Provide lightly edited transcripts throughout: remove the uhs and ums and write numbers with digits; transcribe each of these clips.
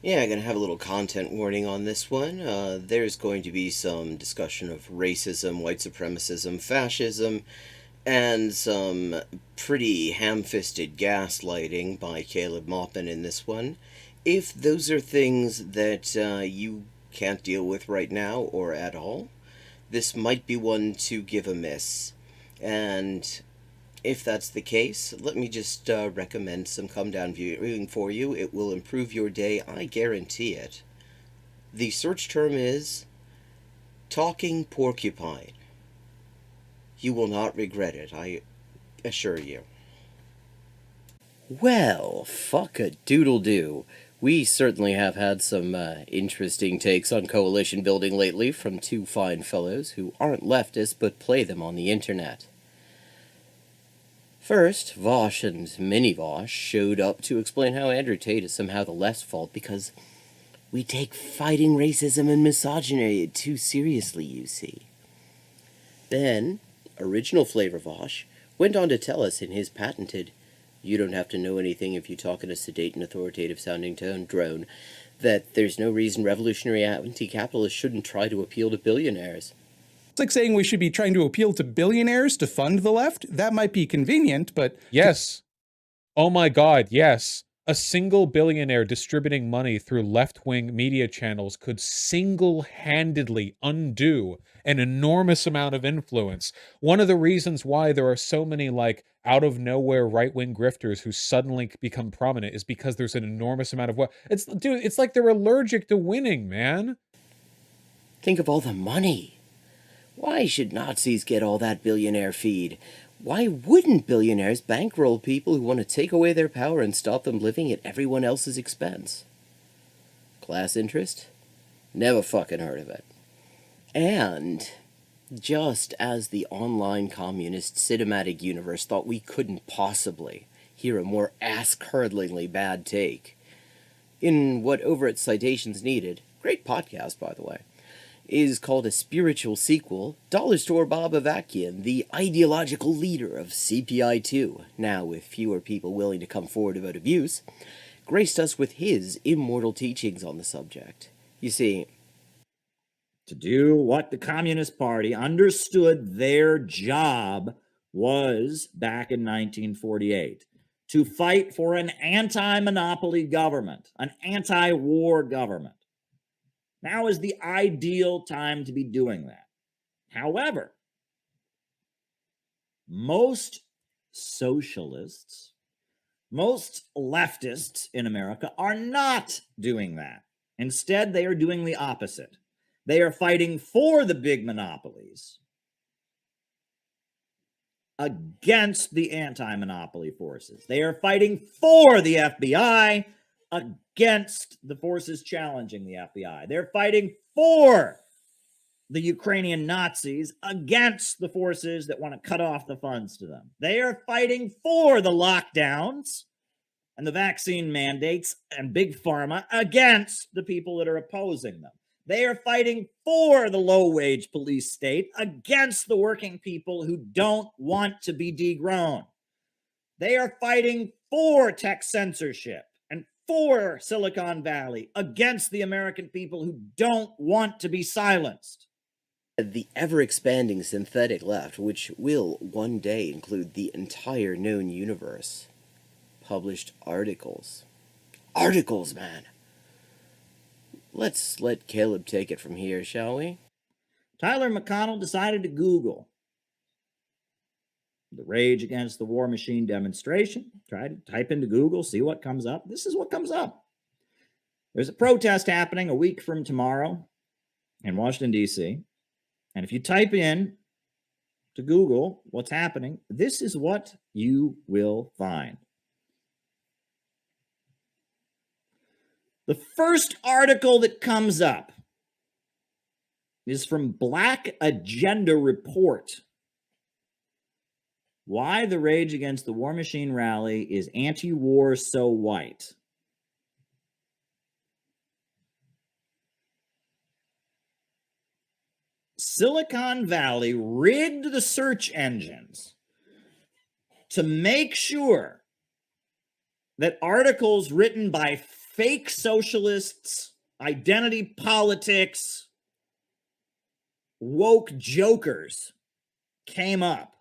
Yeah, I'm gonna have a little content warning on this one. There's going to be some discussion of racism, white supremacism, fascism, and some pretty ham-fisted gaslighting by Caleb Maupin in this one. If those are things that you can't deal with right now or at all, this might be one to give a miss. And if that's the case, let me just recommend some come down viewing for you. It will improve your day, I guarantee it. The search term is Talking Porcupine. You will not regret it, I assure you. Well, fuck a doodle doo. We certainly have had some interesting takes on coalition building lately from two fine fellows who aren't leftists but play them on the internet. First, Vosh and Mini Vosh showed up to explain how Andrew Tate is somehow the left's fault because we take fighting racism and misogyny too seriously, you see. Then, original Flavor Vosh went on to tell us in his patented "you don't have to know anything if you talk in a sedate and authoritative sounding tone" drone that there's no reason revolutionary anti-capitalists shouldn't try to appeal to billionaires. It's like saying we should be trying to appeal to billionaires to fund the left. That might be convenient, but... Yes. Oh my God, yes. A single billionaire distributing money through left-wing media channels could single-handedly undo an enormous amount of influence. One of the reasons why there are so many, like, out-of-nowhere right-wing grifters who suddenly become prominent is because there's an enormous amount of... It's like they're allergic to winning, man. Think of all the money. Why should Nazis get all that billionaire feed? Why wouldn't billionaires bankroll people who want to take away their power and stop them living at everyone else's expense? Class interest? Never fucking heard of it. And just as the online communist cinematic universe thought we couldn't possibly hear a more ass-curdlingly bad take, in what Over Its Citations needed, great podcast by the way, is called a spiritual sequel, Dollar Store Bob Avakian, the ideological leader of CPI2, now with fewer people willing to come forward about abuse, graced us with his immortal teachings on the subject. You see, to do what the Communist Party understood their job was back in 1948, to fight for an anti-monopoly government, an anti-war government. Now is the ideal time to be doing that. However, most socialists, most leftists in America are not doing that. Instead, they are doing the opposite. They are fighting for the big monopolies against the anti-monopoly forces. They are fighting for the FBI against the forces challenging the FBI. They're fighting for the Ukrainian Nazis against the forces that want to cut off the funds to them. They are fighting for the lockdowns and the vaccine mandates and big pharma against the people that are opposing them. They are fighting for the low-wage police state against the working people who don't want to be degrown. They are fighting for tech censorship and for Silicon Valley against the American people who don't want to be silenced. The ever-expanding synthetic left, which will one day include the entire known universe, published articles. Articles, man! Let's let Caleb take it from here, shall we? Tyler McConnell decided to Google the Rage Against the War Machine demonstration. Try to type into Google, see what comes up. This is what comes up. There's a protest happening a week from tomorrow in Washington, D.C. And if you type in to Google what's happening, this is what you will find. The first article that comes up is from Black Agenda Report. Why the Rage Against the War Machine rally is anti-war so white. Silicon Valley rigged the search engines to make sure that articles written by fake socialists, identity politics, woke jokers came up.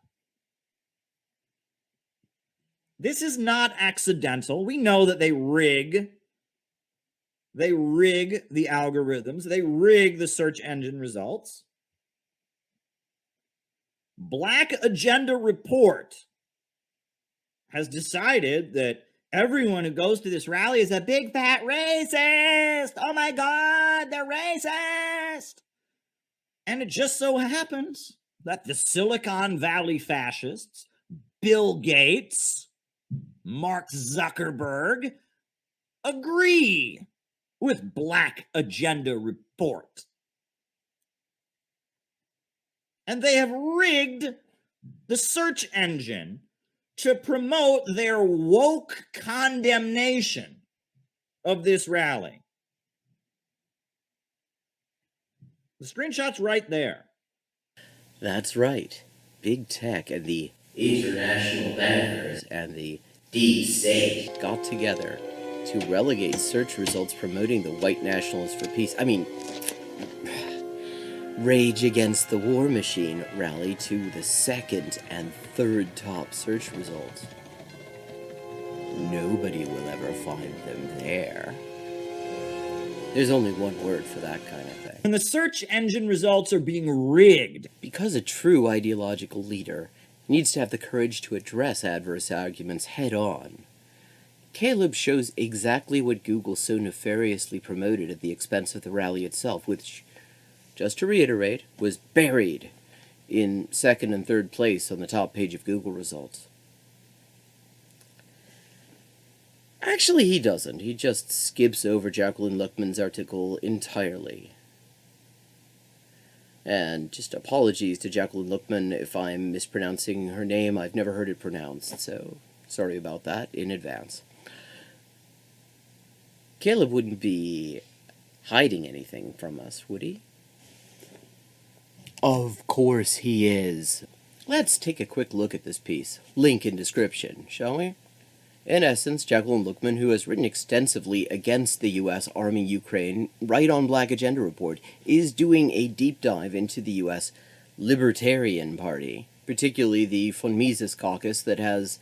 This is not accidental. We know that they rig the algorithms. They rig the search engine results. Black Agenda Report has decided that everyone who goes to this rally is a big fat racist. Oh my God, they're racist. And it just so happens that the Silicon Valley fascists, Bill Gates, Mark Zuckerberg, agree with Black Agenda Report. And they have rigged the search engine to promote their woke condemnation of this rally. The screenshot's right there. That's right. Big tech and the international bankers and the deep state got together to relegate search results promoting the white nationalists for peace. Rage Against the War Machine rally to the second and third top search results. Nobody will ever find them there. There's only one word for that kind of thing. And the search engine results are being rigged. Because a true ideological leader needs to have the courage to address adverse arguments head on. Caleb shows exactly what Google so nefariously promoted at the expense of the rally itself, which, just to reiterate, was buried in second and third place on the top page of Google results. Actually, he doesn't. He just skips over Jacqueline Luckman's article entirely. And just apologies to Jacqueline Luckman if I'm mispronouncing her name. I've never heard it pronounced, so sorry about that in advance. Caleb wouldn't be hiding anything from us, would he? Of course he is. Let's take a quick look at this piece. Link in description, shall we? In essence, Jacqueline Luckman, who has written extensively against the U.S. arming Ukraine, right on Black Agenda Report, is doing a deep dive into the U.S. Libertarian Party, particularly the von Mises caucus that has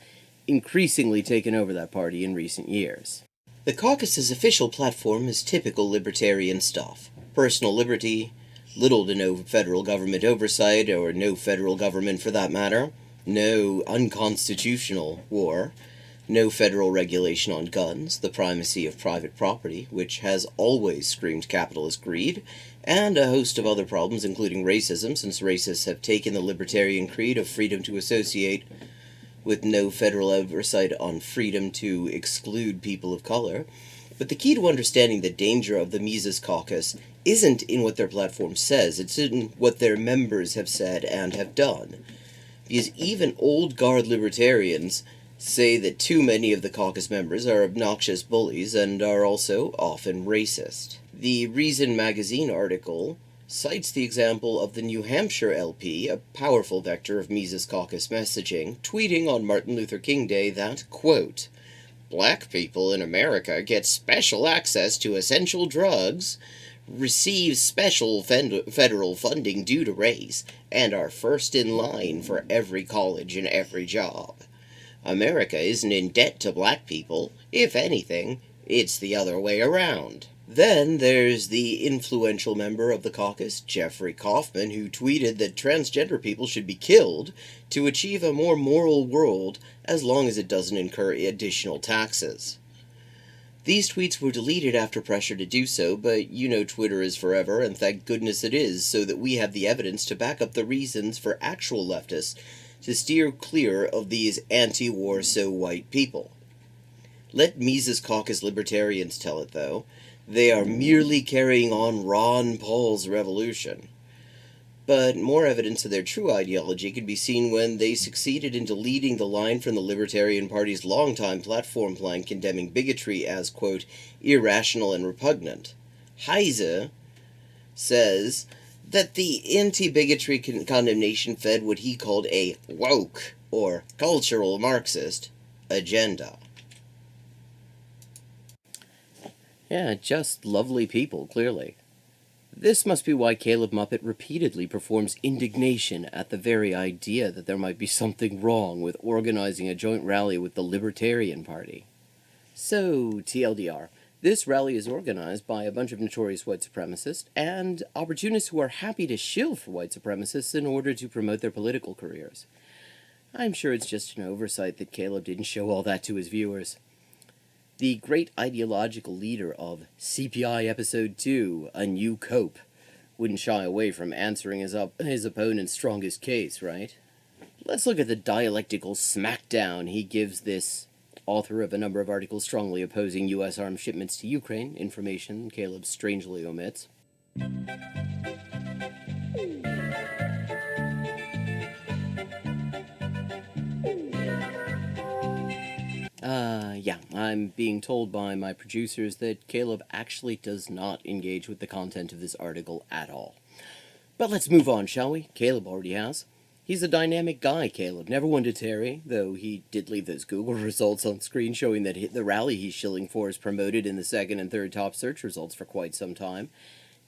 increasingly taken over that party in recent years. The caucus's official platform is typical libertarian stuff. Personal liberty, little to no federal government oversight, or no federal government for that matter, no unconstitutional war, no federal regulation on guns, the primacy of private property, which has always screamed capitalist greed, and a host of other problems including racism, since racists have taken the libertarian creed of freedom to associate with no federal oversight on freedom to exclude people of color. But the key to understanding the danger of the Mises Caucus isn't in what their platform says, it's in what their members have said and have done. Because even old guard libertarians say that too many of the caucus members are obnoxious bullies and are also often racist. The Reason magazine article cites the example of the New Hampshire LP, a powerful vector of Mises Caucus messaging, tweeting on Martin Luther King Day that, quote, "Black people in America get special access to essential drugs, receive special federal funding due to race, and are first in line for every college and every job. America isn't in debt to black people. If anything, it's the other way around." Then there's the influential member of the caucus, Jeffrey Kaufman, who tweeted that transgender people should be killed to achieve a more moral world as long as it doesn't incur additional taxes. These tweets were deleted after pressure to do so, but you know Twitter is forever, and thank goodness it is, so that we have the evidence to back up the reasons for actual leftists to steer clear of these anti-war so-white people. Let Mises Caucus libertarians tell it, though. They are merely carrying on Ron Paul's revolution. But more evidence of their true ideology could be seen when they succeeded in deleting the line from the Libertarian Party's longtime platform plank condemning bigotry as, quote, irrational and repugnant. Heise says that the anti-bigotry condemnation fed what he called a woke, or cultural Marxist, agenda. Yeah, just lovely people, clearly. This must be why Caleb Muppet repeatedly performs indignation at the very idea that there might be something wrong with organizing a joint rally with the Libertarian Party. So, TLDR, this rally is organized by a bunch of notorious white supremacists and opportunists who are happy to shill for white supremacists in order to promote their political careers. I'm sure it's just an oversight that Caleb didn't show all that to his viewers. The great ideological leader of CPI Episode 2, A New Cope, wouldn't shy away from answering his opponent's strongest case, right? Let's look at the dialectical smackdown he gives this author of a number of articles strongly opposing U.S. arms shipments to Ukraine, information Caleb strangely omits. Yeah, I'm being told by my producers that Caleb actually does not engage with the content of this article at all. But let's move on, shall we? Caleb already has. He's a dynamic guy, Caleb, never one to tarry, though he did leave those Google results on screen showing that the rally he's shilling for is promoted in the second and third top search results for quite some time.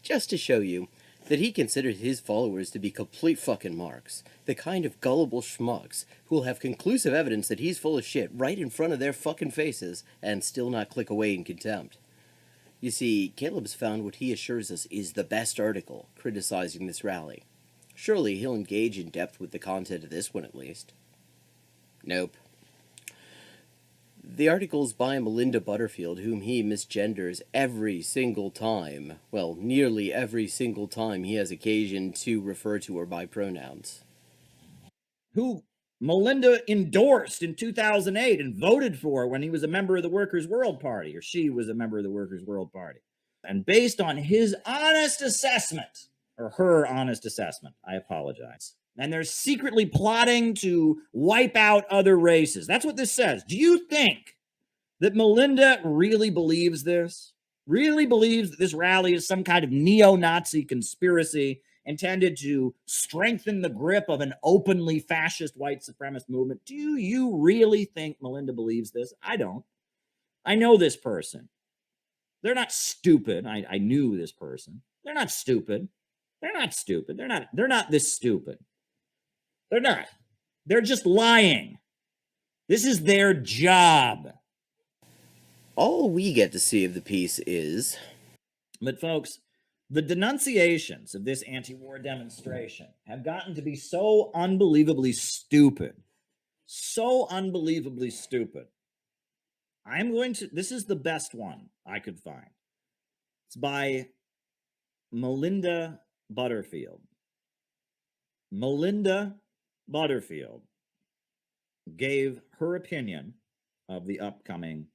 Just to show you that he considers his followers to be complete fucking marks, the kind of gullible schmucks who will have conclusive evidence that he's full of shit right in front of their fucking faces and still not click away in contempt. You see, Caleb's found what he assures us is the best article criticizing this rally. Surely he'll engage in depth with the content of this one at least. Nope. The article's by Melinda Butterfield, whom he misgenders every single time. Well, nearly every single time he has occasion to refer to her by pronouns. Who Melinda endorsed in 2008 and voted for when he was a member of the Workers' World Party, or she was a member of the Workers' World Party. And based on his honest assessment, or her honest assessment, I apologize, and they're secretly plotting to wipe out other races. That's what this says. Do you think that Melinda really believes this? Really believes that this rally is some kind of neo-Nazi conspiracy intended to strengthen the grip of an openly fascist white supremacist movement? Do you really think Melinda believes this? I don't. I know this person. They're not stupid. I knew this person. They're not stupid. They're not stupid. They're not this stupid. They're not. They're just lying. This is their job. All we get to see of the piece is... But folks, the denunciations of this anti-war demonstration have gotten to be so unbelievably stupid. So unbelievably stupid. This is the best one I could find. It's by Melinda Butterfield. Melinda Butterfield gave her opinion of the upcoming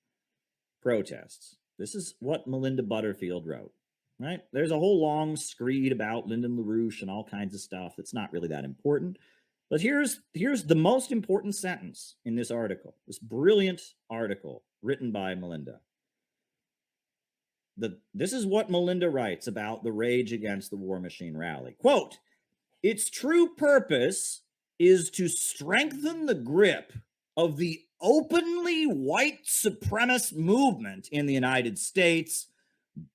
protests. This is what Melinda Butterfield wrote, right? There's a whole long screed about Lyndon LaRouche and all kinds of stuff that's not really that important. But here's the most important sentence in this article, this brilliant article written by Melinda. This is what Melinda writes about the Rage Against the War Machine rally. Quote, "Its true purpose is to strengthen the grip of the openly white supremacist movement in the United States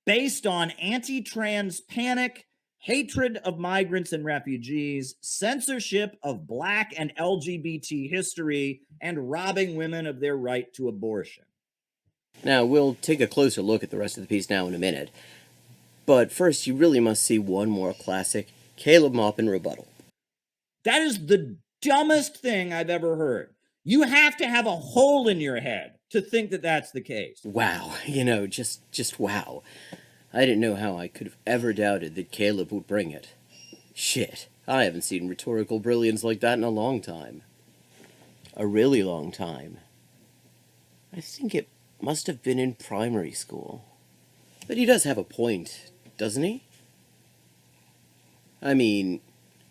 based on anti-trans panic, hatred of migrants and refugees, censorship of Black and LGBT history, and robbing women of their right to abortion." Now, we'll take a closer look at the rest of the piece now in a minute. But first, you really must see one more classic Caleb Maupin rebuttal. That is the dumbest thing I've ever heard. You have to have a hole in your head to think that that's the case. Wow, just wow. I didn't know how I could have ever doubted that Caleb would bring it. Shit, I haven't seen rhetorical brilliance like that in a long time. A really long time. I think it must have been in primary school. But he does have a point, doesn't he? I mean,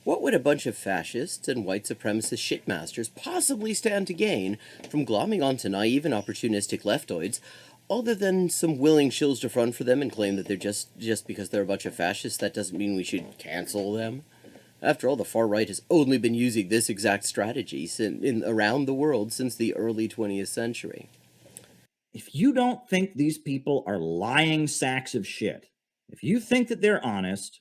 what would a bunch of fascists and white supremacist shitmasters possibly stand to gain from glomming onto naive and opportunistic leftoids, other than some willing shills to front for them and claim that they're just because they're a bunch of fascists, that doesn't mean we should cancel them? After all, the far right has only been using this exact strategy around the world since the early 20th century. if you don't think these people are lying sacks of shit, if you think that they're honest,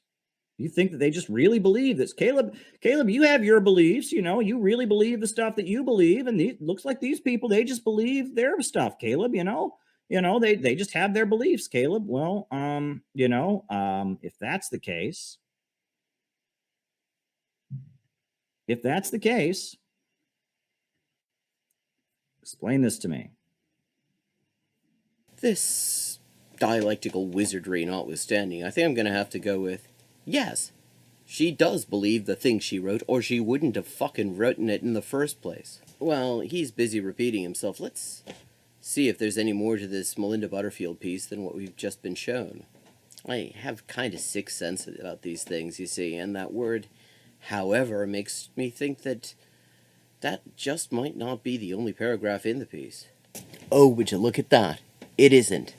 you think that they just really believe this. Caleb, you have your beliefs, you really believe the stuff that you believe, and it looks like these people, they just believe their stuff, Caleb, they just have their beliefs, Caleb. Well, if that's the case, explain this to me. This dialectical wizardry notwithstanding, I think I'm going to have to go with yes. She does believe the thing she wrote, or she wouldn't have fucking written it in the first place. Well, he's busy repeating himself. Let's see if there's any more to this Melinda Butterfield piece than what we've just been shown. I have kind of sixth sense about these things, you see, and that word, however, makes me think that just might not be the only paragraph in the piece. Oh, would you look at that? It isn't.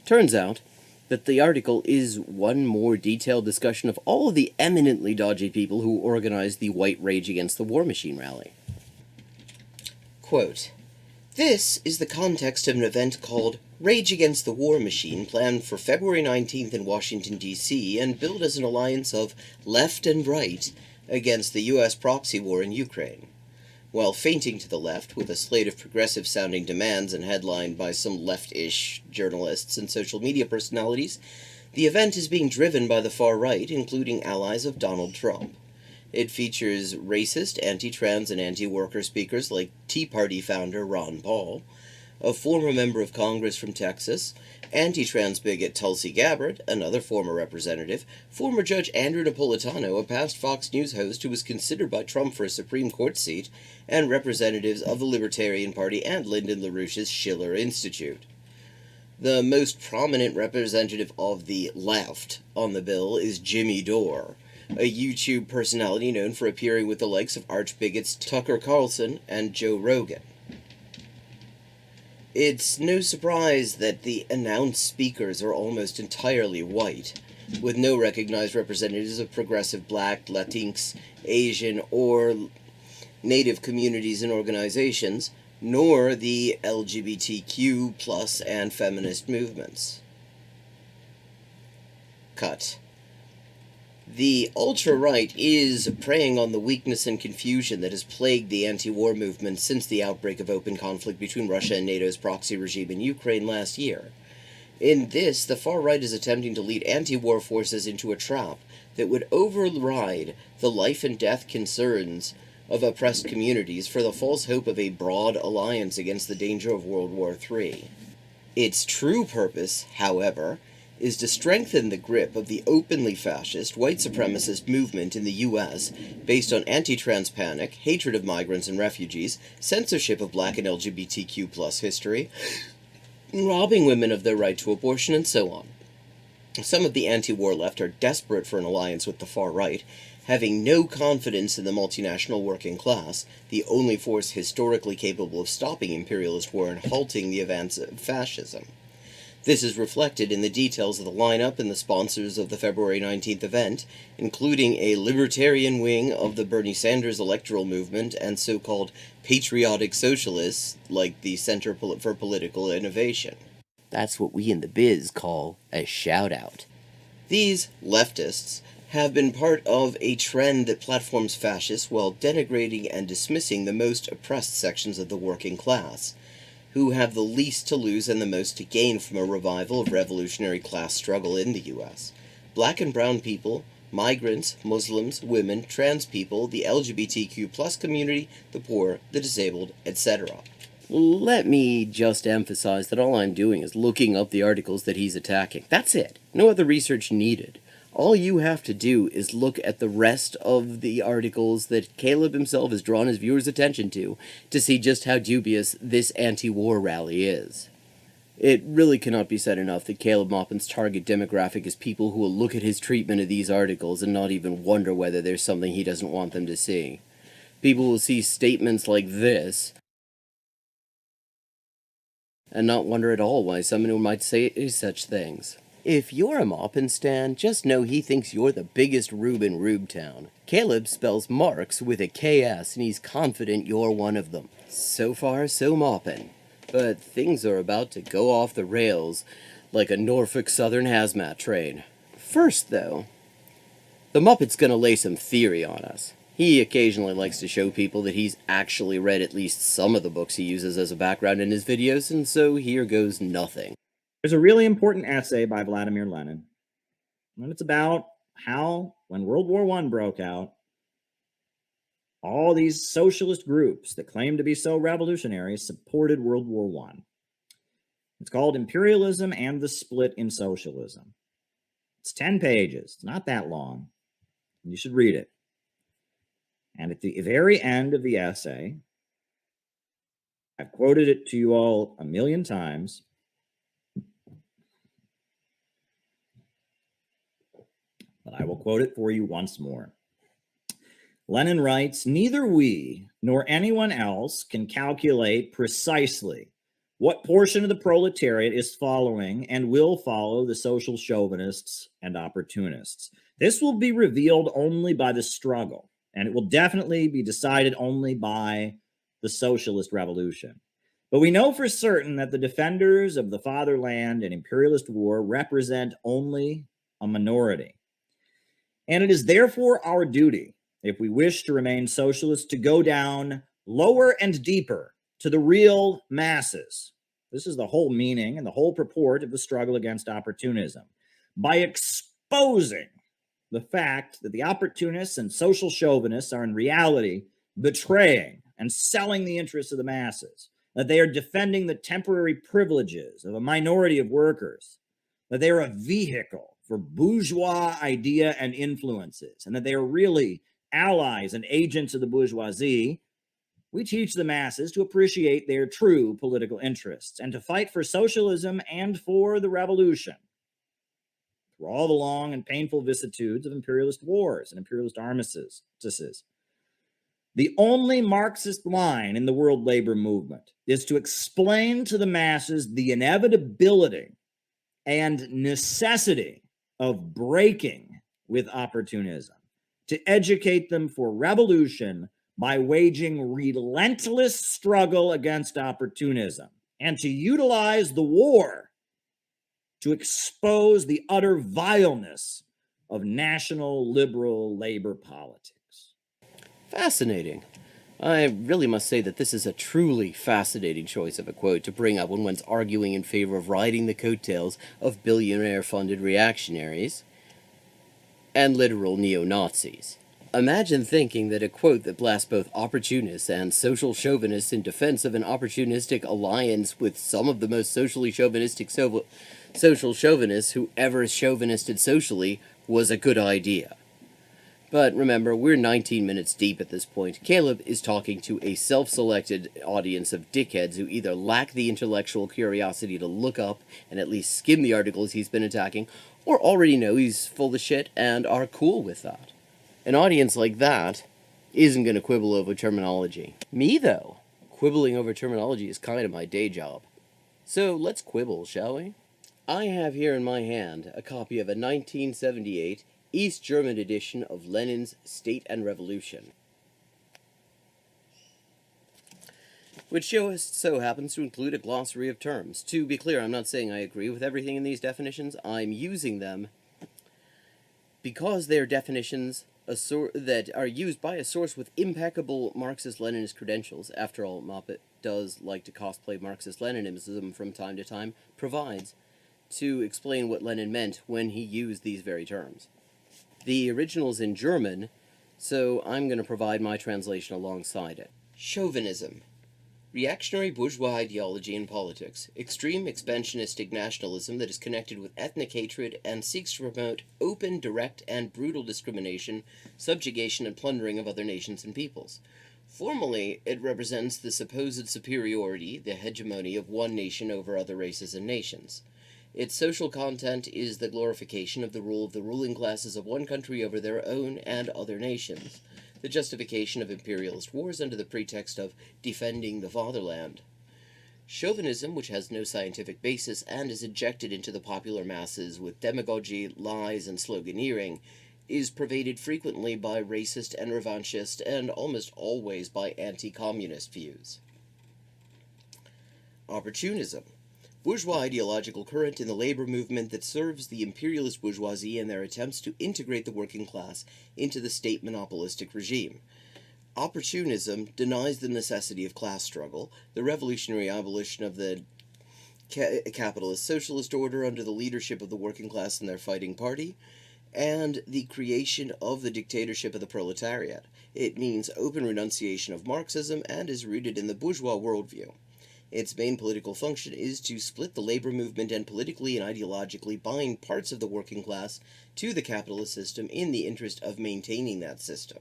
Turns out that the article is one more detailed discussion of all of the eminently dodgy people who organized the White Rage Against the War Machine rally. Quote, "This is the context of an event called Rage Against the War Machine, planned for February 19th in Washington, D.C., and billed as an alliance of left and right against the U.S. proxy war in Ukraine. While feinting to the left with a slate of progressive-sounding demands and headlined by some left-ish journalists and social media personalities, the event is being driven by the far right, including allies of Donald Trump. It features racist, anti-trans, and anti-worker speakers like Tea Party founder Ron Paul, a former member of Congress from Texas, anti-trans bigot Tulsi Gabbard, another former representative, former Judge Andrew Napolitano, a past Fox News host who was considered by Trump for a Supreme Court seat, and representatives of the Libertarian Party and Lyndon LaRouche's Schiller Institute. The most prominent representative of the left on the bill is Jimmy Dore, a YouTube personality known for appearing with the likes of arch-bigots Tucker Carlson and Joe Rogan. It's no surprise that the announced speakers are almost entirely white, with no recognized representatives of progressive Black, Latinx, Asian, or Native communities and organizations, nor the LGBTQ+ and feminist movements. Cut. The ultra-right is preying on the weakness and confusion that has plagued the anti-war movement since the outbreak of open conflict between Russia and NATO's proxy regime in Ukraine last year. In this, the far right is attempting to lead anti-war forces into a trap that would override the life and death concerns of oppressed communities for the false hope of a broad alliance against the danger of World War III. Its true purpose, however, is to strengthen the grip of the openly fascist, white supremacist movement in the U.S. based on anti-trans panic, hatred of migrants and refugees, censorship of Black and LGBTQ+ history, robbing women of their right to abortion, and so on. Some of the anti-war left are desperate for an alliance with the far right, having no confidence in the multinational working class, the only force historically capable of stopping imperialist war and halting the advance of fascism. This is reflected in the details of the lineup and the sponsors of the February 19th event, including a libertarian wing of the Bernie Sanders electoral movement and so-called patriotic socialists like the Center for Political Innovation. That's what we in the biz call a shout-out. These leftists have been part of a trend that platforms fascists while denigrating and dismissing the most oppressed sections of the working class, who have the least to lose and the most to gain from a revival of revolutionary class struggle in the U.S. Black and brown people, migrants, Muslims, women, trans people, the LGBTQ+ community, the poor, the disabled, etc. Let me just emphasize that all I'm doing is looking up the articles that he's attacking. That's it. No other research needed. All you have to do is look at the rest of the articles that Caleb himself has drawn his viewers' attention to see just how dubious this anti-war rally is. It really cannot be said enough that Caleb Maupin's target demographic is people who will look at his treatment of these articles and not even wonder whether there's something he doesn't want them to see. People will see statements like this and not wonder at all why someone might say such things. If you're a Maupin stan, just know he thinks you're the biggest rube in Rubetown. Caleb spells Marx with a KS, and he's confident you're one of them. So far, so Maupin. But things are about to go off the rails like a Norfolk Southern hazmat train. First, though, the Muppet's gonna lay some theory on us. He occasionally likes to show people that he's actually read at least some of the books he uses as a background in his videos, and so here goes nothing. There's a really important essay by Vladimir Lenin, and it's about how, when World War I broke out, all these socialist groups that claimed to be so revolutionary supported World War I. It's called Imperialism and the Split in Socialism. It's 10 pages. It's not that long. You should read it. And at the very end of the essay, I've quoted it to you all a million times, but I will quote it for you once more. Lenin writes, "Neither we nor anyone else can calculate precisely what portion of the proletariat is following and will follow the social chauvinists and opportunists. This will be revealed only by the struggle, and it will definitely be decided only by the socialist revolution. But we know for certain that the defenders of the fatherland and imperialist war represent only a minority. And it is therefore our duty, if we wish to remain socialists, to go down lower and deeper to the real masses." This is the whole meaning and the whole purport of the struggle against opportunism. "By exposing the fact that the opportunists and social chauvinists are in reality betraying and selling the interests of the masses, that they are defending the temporary privileges of a minority of workers, that they are a vehicle for bourgeois idea and influences, and that they are really allies and agents of the bourgeoisie, we teach the masses to appreciate their true political interests and to fight for socialism and for the revolution through all the long and painful vicissitudes of imperialist wars and imperialist armistices. The only Marxist line in the world labor movement is to explain to the masses the inevitability and necessity of breaking with opportunism, to educate them for revolution by waging relentless struggle against opportunism, and to utilize the war to expose the utter vileness of national liberal labor politics." Fascinating. I really must say that this is a truly fascinating choice of a quote to bring up when one's arguing in favor of riding the coattails of billionaire-funded reactionaries and literal neo-Nazis. Imagine thinking that a quote that blasts both opportunists and social chauvinists in defense of an opportunistic alliance with some of the most socially chauvinistic social chauvinists who ever chauvinisted socially was a good idea. But remember, we're 19 minutes deep at this point. Caleb is talking to a self-selected audience of dickheads who either lack the intellectual curiosity to look up and at least skim the articles he's been attacking, or already know he's full of shit and are cool with that. An audience like that isn't going to quibble over terminology. Me, though, quibbling over terminology is kind of my day job. So let's quibble, shall we? I have here in my hand a copy of a 1978 East German edition of Lenin's State and Revolution, which just so happens to include a glossary of terms. To be clear, I'm not saying I agree with everything in these definitions. I'm using them because they are definitions that are used by a source with impeccable Marxist-Leninist credentials. After all, Muppet does like to cosplay Marxist-Leninism from time to time, provides to explain what Lenin meant when he used these very terms. The original's in German, so I'm going to provide my translation alongside it. Chauvinism. Reactionary bourgeois ideology in politics. Extreme expansionistic nationalism that is connected with ethnic hatred and seeks to promote open, direct, and brutal discrimination, subjugation, and plundering of other nations and peoples. Formally, it represents the supposed superiority, the hegemony of one nation over other races and nations. Its social content is the glorification of the rule of the ruling classes of one country over their own and other nations, the justification of imperialist wars under the pretext of defending the fatherland. Chauvinism, which has no scientific basis and is injected into the popular masses with demagogy, lies, and sloganeering, is pervaded frequently by racist and revanchist and almost always by anti-communist views. Opportunism. Bourgeois ideological current in the labor movement that serves the imperialist bourgeoisie in their attempts to integrate the working class into the state monopolistic regime. Opportunism denies the necessity of class struggle, the revolutionary abolition of the capitalist socialist order under the leadership of the working class and their fighting party, and the creation of the dictatorship of the proletariat. It means open renunciation of Marxism and is rooted in the bourgeois worldview. Its main political function is to split the labor movement and politically and ideologically bind parts of the working class to the capitalist system in the interest of maintaining that system.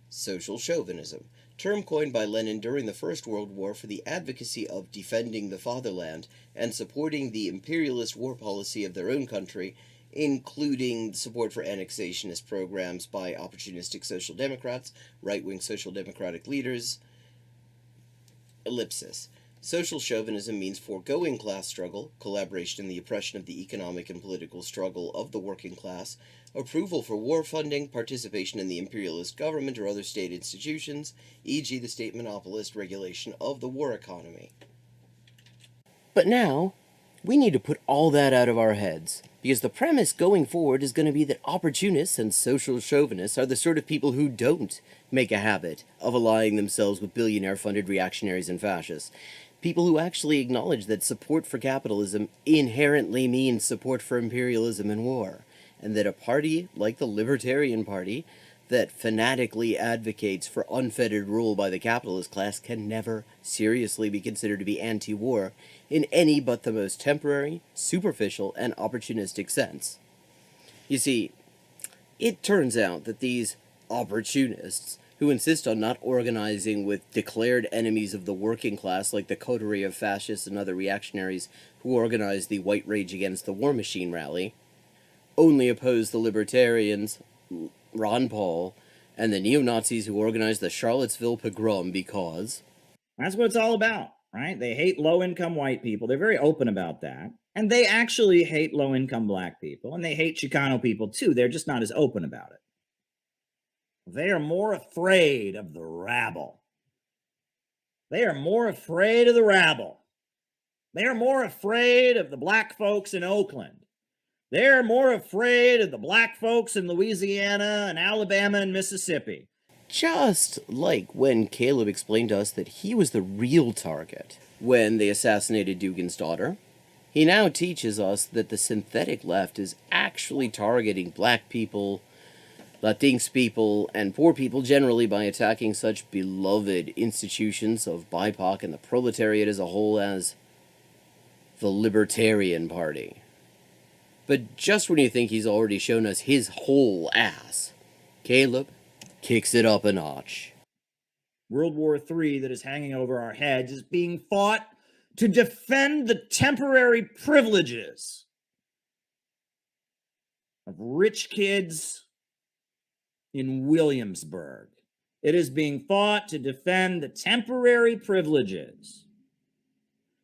Social chauvinism, term coined by Lenin during the First World War for the advocacy of defending the fatherland and supporting the imperialist war policy of their own country, including support for annexationist programs by opportunistic social democrats, right-wing social democratic leaders. Ellipsis. Social chauvinism means foregoing class struggle, collaboration in the oppression of the economic and political struggle of the working class, approval for war funding, participation in the imperialist government or other state institutions, e.g. the state monopolist regulation of the war economy. But now, we need to put all that out of our heads, because the premise going forward is going to be that opportunists and social chauvinists are the sort of people who don't make a habit of allying themselves with billionaire-funded reactionaries and fascists. People who actually acknowledge that support for capitalism inherently means support for imperialism and war, and that a party like the Libertarian Party that fanatically advocates for unfettered rule by the capitalist class can never seriously be considered to be anti-war in any but the most temporary, superficial, and opportunistic sense. You see, it turns out that these opportunists who insist on not organizing with declared enemies of the working class like the coterie of fascists and other reactionaries who organized the White Rage Against the War Machine rally, only oppose the libertarians, Ron Paul, and the neo-Nazis who organized the Charlottesville pogrom because... That's what it's all about, right? They hate low-income white people. They're very open about that. And they actually hate low-income black people. And they hate Chicano people, too. They're just not as open about it. They are more afraid of the rabble. They are more afraid of the rabble. They are more afraid of the black folks in Oakland. They're more afraid of the black folks in Louisiana and Alabama and Mississippi. Just like when Caleb explained to us that he was the real target when they assassinated Dugan's daughter, he now teaches us that the synthetic left is actually targeting black people, Latinx people, and poor people generally by attacking such beloved institutions of BIPOC and the proletariat as a whole as the Libertarian Party. But just when you think he's already shown us his whole ass, Caleb kicks it up a notch. World War III that is hanging over our heads is being fought to defend the temporary privileges of rich kids in Williamsburg. It is being fought to defend the temporary privileges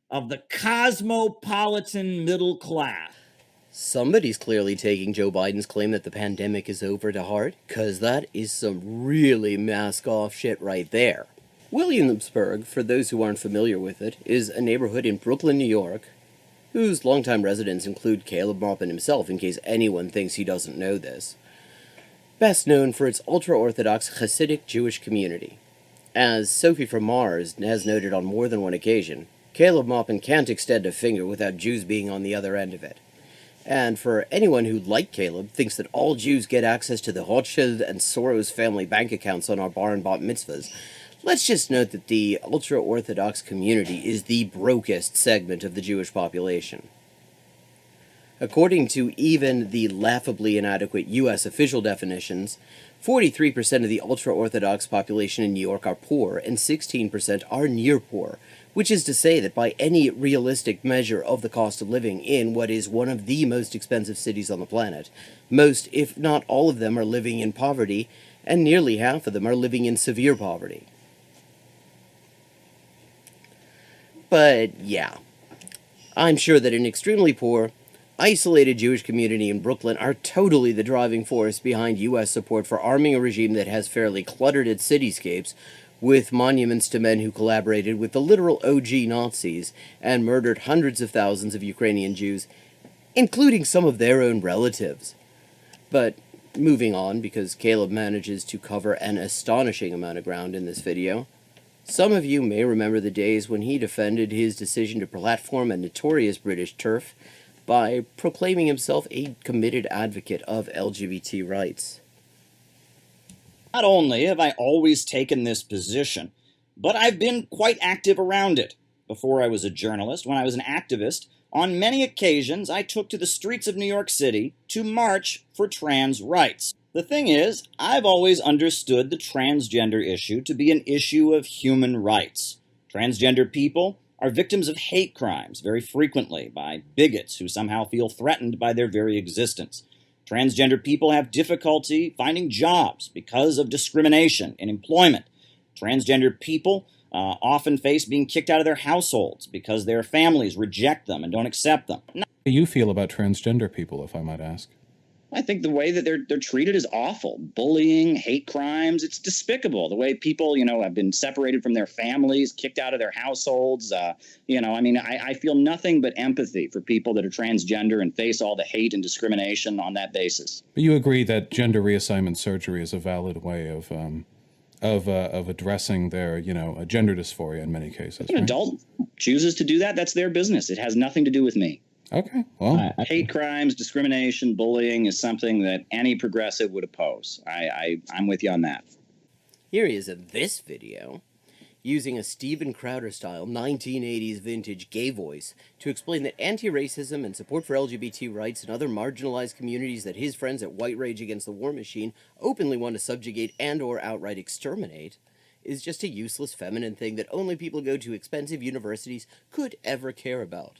of the cosmopolitan middle class. Somebody's clearly taking Joe Biden's claim that the pandemic is over to heart, because that is some really mask-off shit right there. Williamsburg, for those who aren't familiar with it, is a neighborhood in Brooklyn, New York, whose longtime residents include Caleb Maupin himself, in case anyone thinks he doesn't know this. Best known for its ultra-Orthodox Hasidic Jewish community. As Sophie from Mars has noted on more than one occasion, Caleb Maupin can't extend a finger without Jews being on the other end of it. And for anyone who, like Caleb, thinks that all Jews get access to the Rothschild and Soros family bank accounts on our bar and bat mitzvahs, let's just note that the ultra-Orthodox community is the brokest segment of the Jewish population. According to even the laughably inadequate U.S. official definitions, 43% of the ultra-Orthodox population in New York are poor, and 16% are near poor, which is to say that by any realistic measure of the cost of living in what is one of the most expensive cities on the planet, most, if not all of them, are living in poverty, and nearly half of them are living in severe poverty. But yeah, I'm sure that an extremely poor, isolated Jewish community in Brooklyn are totally the driving force behind U.S. support for arming a regime that has fairly cluttered its cityscapes with monuments to men who collaborated with the literal OG Nazis and murdered hundreds of thousands of Ukrainian Jews, including some of their own relatives. But moving on, because Caleb manages to cover an astonishing amount of ground in this video, some of you may remember the days when he defended his decision to platform a notorious British TERF by proclaiming himself a committed advocate of LGBT rights. Not only have I always taken this position, but I've been quite active around it. Before I was a journalist, when I was an activist, on many occasions I took to the streets of New York City to march for trans rights. The thing is, I've always understood the transgender issue to be an issue of human rights. Transgender people are victims of hate crimes very frequently by bigots who somehow feel threatened by their very existence. Transgender people have difficulty finding jobs because of discrimination in employment. Transgender people often face being kicked out of their households because their families reject them and don't accept them. How do you feel about transgender people, if I might ask? I think the way that they're treated is awful. Bullying, hate crimes, it's despicable. The way people, have been separated from their families, kicked out of their households. I feel nothing but empathy for people that are transgender and face all the hate and discrimination on that basis. But you agree that gender reassignment surgery is a valid way of addressing their, gender dysphoria in many cases. If an adult chooses to do that, that's their business. It has nothing to do with me. Okay, well. Hate crimes, discrimination, bullying is something that any progressive would oppose. I'm with you on that. Here he is in this video, using a Steven Crowder-style 1980s vintage gay voice to explain that anti-racism and support for LGBT rights and other marginalized communities that his friends at White Rage Against the War Machine openly want to subjugate and or outright exterminate is just a useless feminine thing that only people who go to expensive universities could ever care about.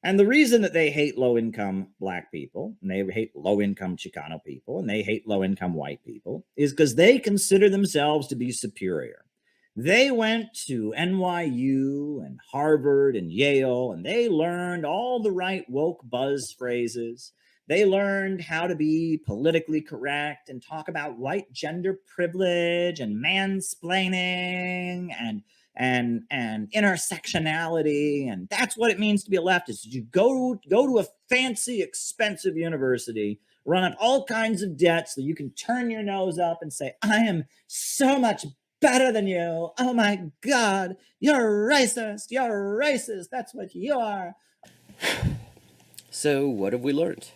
And the reason that they hate low-income black people, and they hate low-income Chicano people, and they hate low-income white people, is because they consider themselves to be superior. They went to NYU and Harvard and Yale, and they learned all the right woke buzz phrases. They learned how to be politically correct and talk about white gender privilege and mansplaining and intersectionality, and that's what it means to be a leftist. You go to a fancy, expensive university, run up all kinds of debt so you can turn your nose up and say, I am so much better than you. Oh my God, you're racist. You're racist. That's what you are. So what have we learned?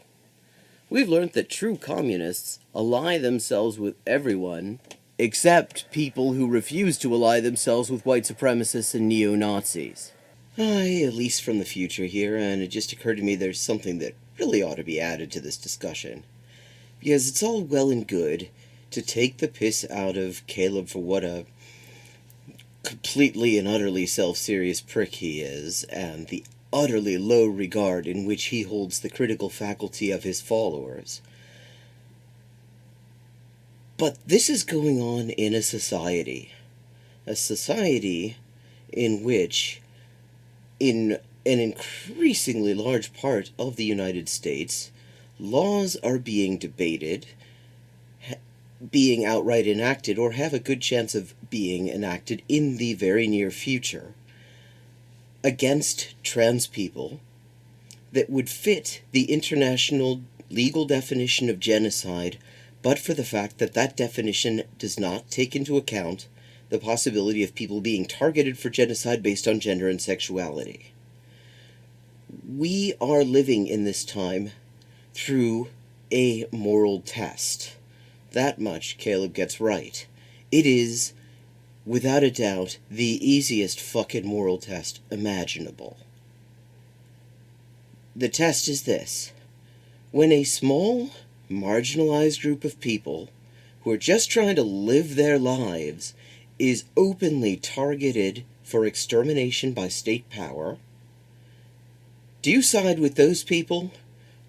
We've learned that true communists ally themselves with everyone except people who refuse to ally themselves with white supremacists and neo-Nazis. At least from the future here, and it just occurred to me there's something that really ought to be added to this discussion. Because it's all well and good to take the piss out of Caleb for what a completely and utterly self-serious prick he is, and the utterly low regard in which he holds the critical faculty of his followers. But this is going on in a society in which, in an increasingly large part of the United States, laws are being debated, being outright enacted, or have a good chance of being enacted in the very near future, against trans people that would fit the international legal definition of genocide, but for the fact that that definition does not take into account the possibility of people being targeted for genocide based on gender and sexuality. We are living in this time through a moral test. That much Caleb gets right. It is, without a doubt, the easiest fucking moral test imaginable. The test is this. When a small, marginalized group of people who are just trying to live their lives is openly targeted for extermination by state power, do you side with those people,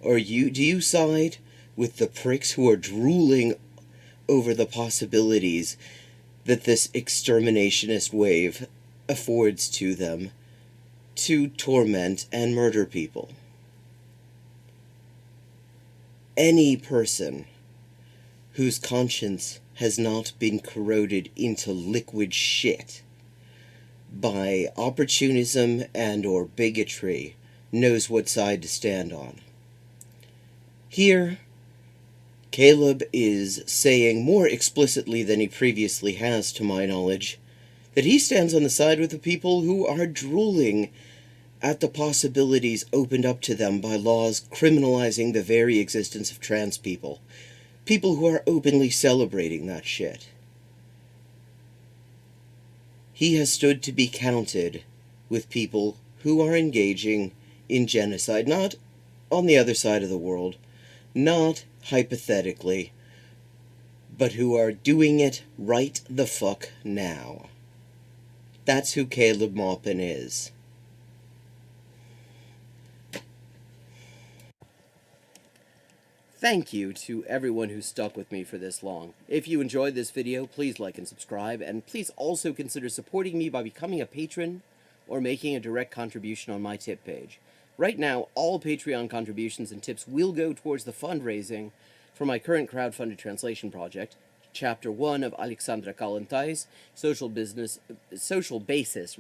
or do you side with the pricks who are drooling over the possibilities that this exterminationist wave affords to them to torment and murder people? Any person whose conscience has not been corroded into liquid shit by opportunism and or bigotry knows what side to stand on. Here, Caleb is saying more explicitly than he previously has, to my knowledge, that he stands on the side with the people who are drooling at the possibilities opened up to them by laws criminalizing the very existence of trans people. People who are openly celebrating that shit. He has stood to be counted with people who are engaging in genocide, not on the other side of the world, not hypothetically, but who are doing it right the fuck now. That's who Caleb Maupin is. Thank you to everyone who stuck with me for this long. If you enjoyed this video, please like and subscribe, and please also consider supporting me by becoming a patron or making a direct contribution on my tip page. Right now, all Patreon contributions and tips will go towards the fundraising for my current crowdfunded translation project, Chapter 1 of Alexandra Kalantai's social basis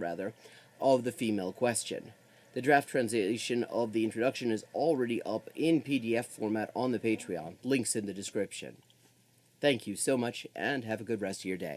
of the female question. The draft translation of the introduction is already up in PDF format on the Patreon. Links in the description. Thank you so much, and have a good rest of your day.